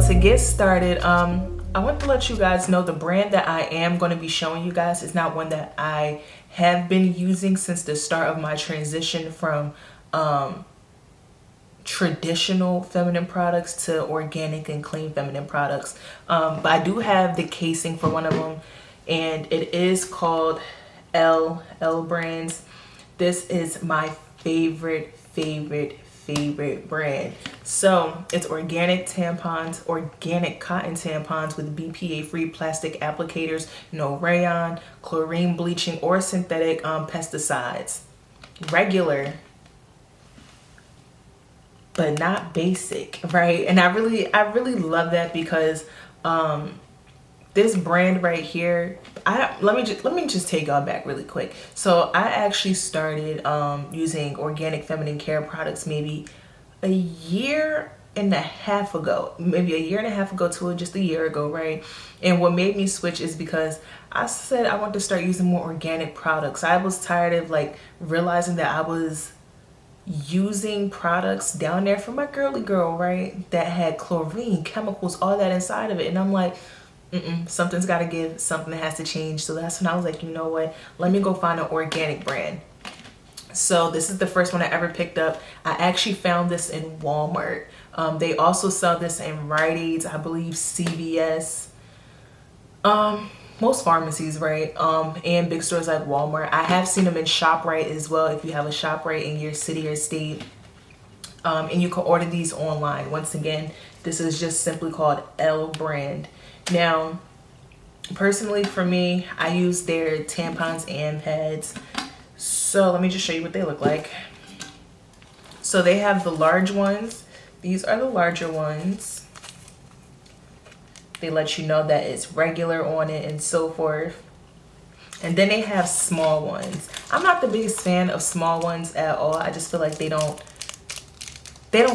to get started, I want to let you guys know the brand that I am going to be showing you guys is not one that I have been using since the start of my transition from traditional feminine products to organic and clean feminine products. But I do have the casing for one of them, and it is called L Brands. This is my favorite brand. So it's organic tampons, organic cotton tampons with BPA free plastic applicators, no rayon, chlorine bleaching, or synthetic pesticides. Regular, but not basic, right? And I really love that because this brand right here, let me just take y'all back really quick. So I actually started using organic feminine care products maybe a year and a half ago, to just a year ago, right? And what made me switch is because I said I want to start using more organic products. I was tired of like realizing that I was using products down there for my girly girl, right, that had chlorine, chemicals, all that inside of it. And I'm like, something's got to give, something has to change. So that's when I was like, you know what, let me go find an organic brand. So this is the first one I ever picked up. I actually found this in Walmart. They also sell this in Rite Aids, I believe, CVS, most pharmacies, right? And big stores like Walmart. I have seen them in ShopRite as well, if you have a ShopRite in your city or state. And you can order these online. Once again, this is just simply called L Brand. Now, personally for me, I use their tampons and pads. So let me just show you what they look like. So they have the large ones. These are the larger ones. They let you know that it's regular on it and so forth. And then they have small ones. I'm not the biggest fan of small ones at all. I just feel like they don't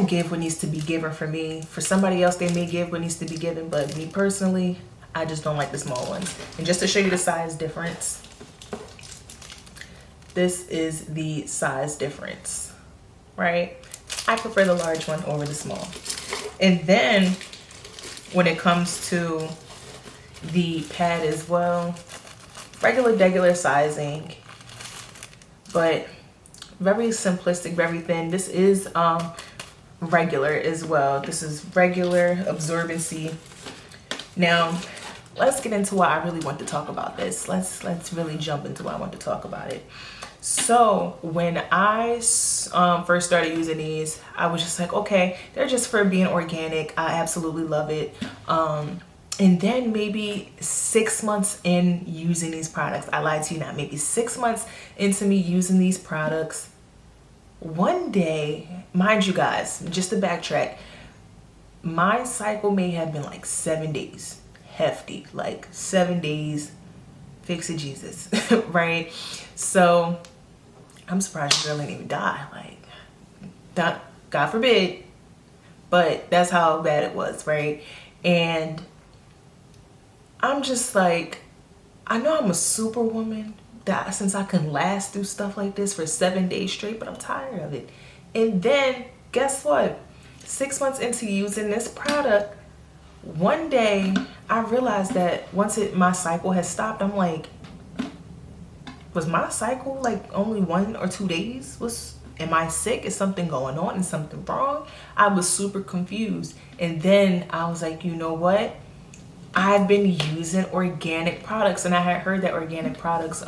give what needs to be given for me. For somebody else, they may give what needs to be given, but me personally, I just don't like the small ones. And just to show you the size difference, this is the size difference, right? I prefer the large one over the small. And then when it comes to the pad as well, regular sizing, but very simplistic, very thin. This is regular as well. This is regular absorbency. Now let's get into why I really want to talk about this. Let's really jump into why I want to talk about it. So when I first started using these, I was just like, okay, they're just for being organic. I absolutely love it. And then maybe 6 months in using these products, I lied to you not, maybe 6 months into me using these products, one day, mind you guys, just to backtrack, my cycle may have been like 7 days, hefty, like 7 days, fix it Jesus, right? So I'm surprised your girl didn't even die, like, that, God forbid, but that's how bad it was, right? And I'm just like, I know I'm a superwoman, that since I can last through stuff like this for 7 days straight, but I'm tired of it. And then guess what? 6 months into using this product, one day I realized that once my cycle has stopped, I'm like, was my cycle like only 1 or 2 days? Am I sick? Is something going on? Is something wrong? I was super confused. And then I was like, you know what? I've been using organic products, and I had heard that organic products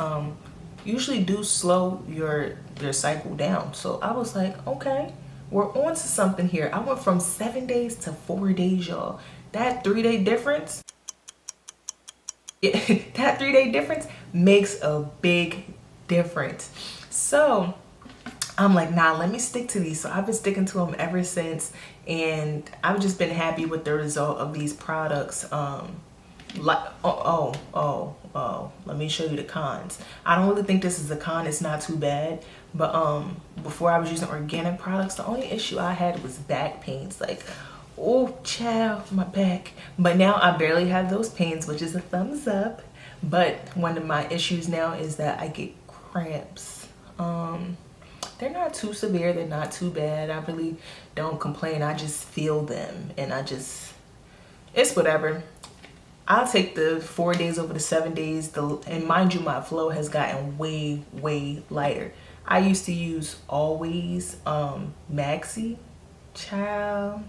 usually do slow your cycle down. So I was like, okay, we're on to something here. I went from 7 days to 4 days, y'all. That 3-day difference, that 3-day difference makes a big difference. So I'm like, nah, let me stick to these. So I've been sticking to them ever since, and I've just been happy with the result of these products. Let me show you the cons. I don't really think this is a con. It's not too bad. But before I was using organic products, the only issue I had was back pains. Like, oh child, my back. But now I barely have those pains, which is a thumbs up. But one of my issues now is that I get cramps. They're not too severe, they're not too bad. I really don't complain. I just feel them, and I just it's whatever. I'll take the 4 days over the 7 days. And mind you, my flow has gotten way, way lighter. I used to use Always Maxi. Child.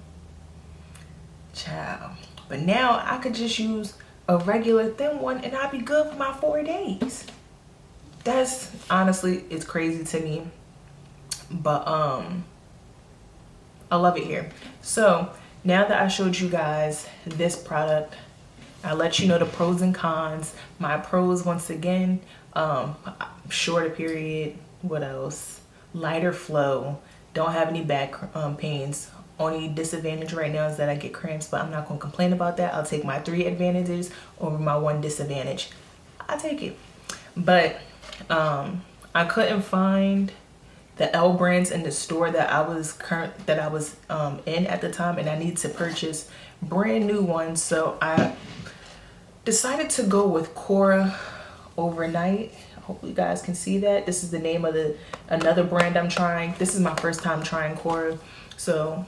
But now I could just use a regular thin one and I'll be good for my 4 days. That's honestly, it's crazy to me. But I love it here. So now that I showed you guys this product, I let you know the pros and cons. My pros, once again, shorter period. What else? Lighter flow. Don't have any back pains. Only disadvantage right now is that I get cramps, but I'm not going to complain about that. I'll take my 3 advantages over my 1 disadvantage. I take it. But I couldn't find the L brands in the store that I was in at the time, and I need to purchase brand new ones. So I decided to go with Cora Overnight. Hopefully you guys can see that. This is the name of another brand I'm trying. This is my first time trying Cora. So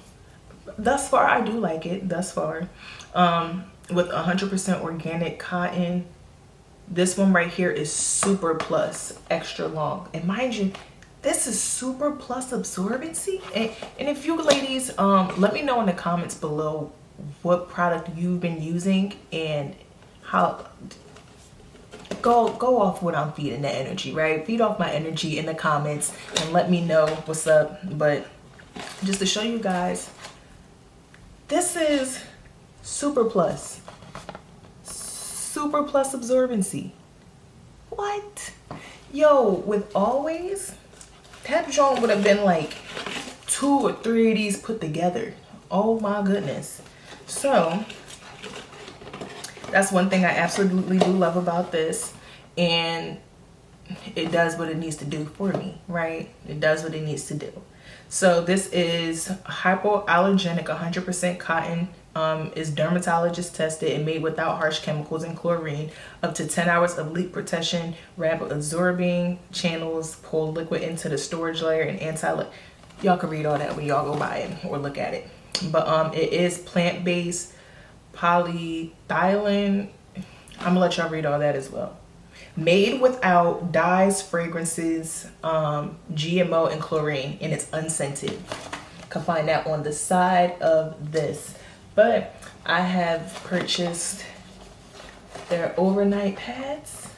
thus far, I do like it. Thus far. With 100% organic cotton. This one right here is Super Plus Extra Long. And mind you, this is Super Plus absorbency. And if you ladies, let me know in the comments below what product you've been using and how. Go off what I'm feeding the energy, right? Feed off my energy in the comments and let me know what's up. But just to show you guys, this is Super Plus absorbency. What? Yo, with Always, that joint would have been like 2 or 3 of these put together. Oh my goodness. So that's one thing I absolutely do love about this, and it does what it needs to do for me, right? It does what it needs to do. So this is hypoallergenic, 100% cotton, is dermatologist tested and made without harsh chemicals and chlorine. Up to 10 hours of leak protection, rapid absorbing channels, pull liquid into the storage layer, and y'all can read all that when y'all go buy it or look at it. But it is plant-based, polyethylene. I'm gonna let y'all read all that as well. Made without dyes, fragrances, GMO, and chlorine, and it's unscented. You can find that on the side of this. But I have purchased their overnight pads,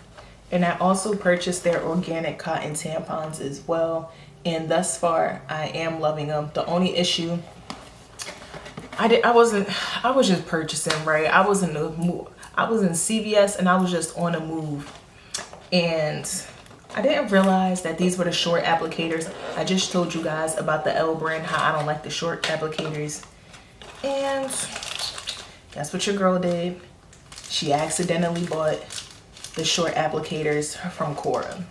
and I also purchased their organic cotton tampons as well. And thus far, I am loving them. The only issue, I was just purchasing, right? I was in CVS and I was just on a move. And I didn't realize that these were the short applicators. I just told you guys about the L brand, how I don't like the short applicators. And that's what your girl did. She accidentally bought the short applicators from Cora.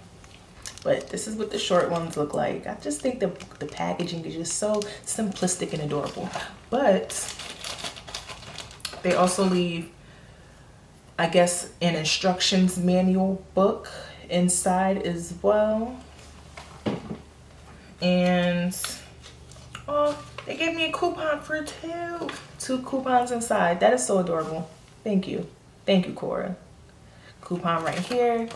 But this is what the short ones look like. I just think the packaging is just so simplistic and adorable. But they also leave, I guess, an instructions manual book inside as well. And oh, they gave me a coupon for two coupons inside. That is so adorable. Thank you Cora. Coupon right here.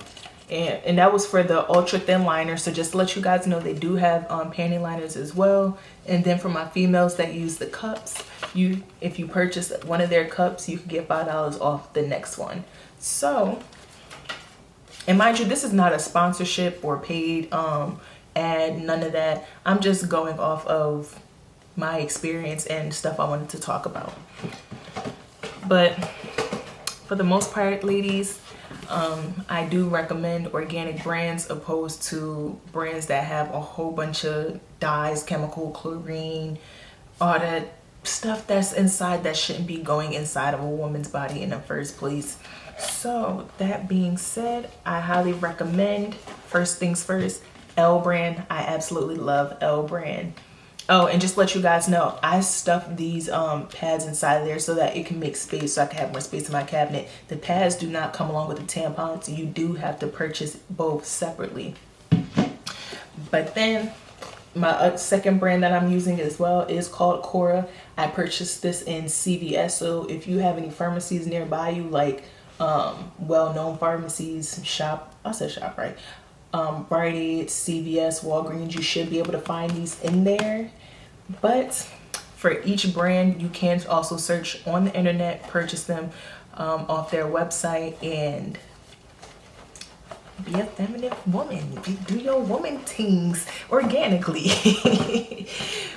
And that was for the ultra thin liner. So just to let you guys know, they do have panty liners as well. And then for my females that use the cups, if you purchase one of their cups, you can get $5 off the next one. So, and mind you, this is not a sponsorship or paid ad, none of that. I'm just going off of my experience and stuff I wanted to talk about. But for the most part, ladies, I do recommend organic brands opposed to brands that have a whole bunch of dyes, chemical, chlorine, all that stuff that's inside that shouldn't be going inside of a woman's body in the first place. So that being said, I highly recommend, first things first, L brand. I absolutely love L brand. Oh, and just to let you guys know, I stuffed these pads inside of there so that it can make space, so I can have more space in my cabinet. The pads do not come along with the tampons, so you do have to purchase both separately. But then My second brand that I'm using as well is called Cora. I purchased this in CVS, so if you have any pharmacies nearby you, like well-known pharmacies, I said shop, right? Rite Aid, CVS, Walgreens, you should be able to find these in there. But for each brand, you can also search on the internet, purchase them off their website, and be a feminine woman. Do your woman things organically.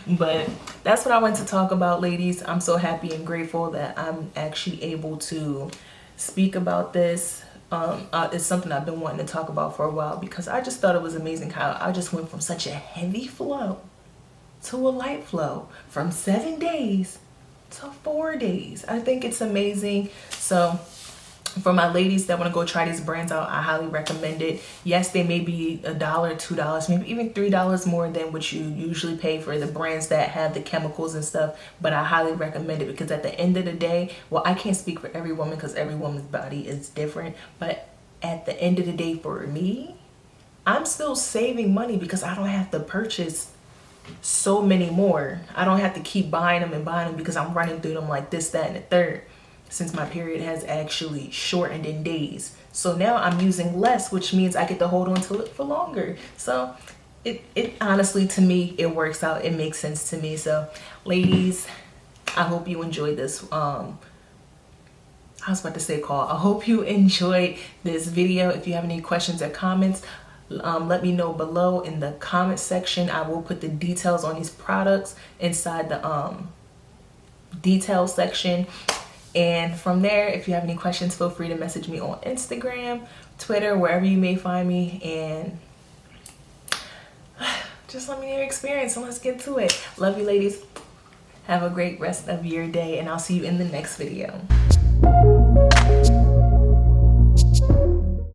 But that's what I wanted to talk about, ladies. I'm so happy and grateful that I'm actually able to speak about this. It's something I've been wanting to talk about for a while, because I just thought it was amazing how I just went from such a heavy flow to a light flow, from 7 days to 4 days. I think it's amazing. So for my ladies that want to go try these brands out, I highly recommend it. Yes, they may be $1, $2, maybe even $3 more than what you usually pay for the brands that have the chemicals and stuff, but I highly recommend it, because at the end of the day, well, I can't speak for every woman because every woman's body is different, but at the end of the day, for me, I'm still saving money because I don't have to purchase so many more. I don't have to keep buying them and buying them because I'm running through them like this, that, and the third, since my period has actually shortened in days. So now I'm using less, which means I get to hold on to it for longer. So it honestly, to me, it works out. It makes sense to me. So ladies, I hope you enjoyed this. I was about to say call. I hope you enjoyed this video. If you have any questions or comments, let me know below in the comment section. I will put the details on these products inside the details section. And from there, if you have any questions, feel free to message me on Instagram, Twitter, wherever you may find me. And just let me know your experience and let's get to it. Love you, ladies. Have a great rest of your day, and I'll see you in the next video.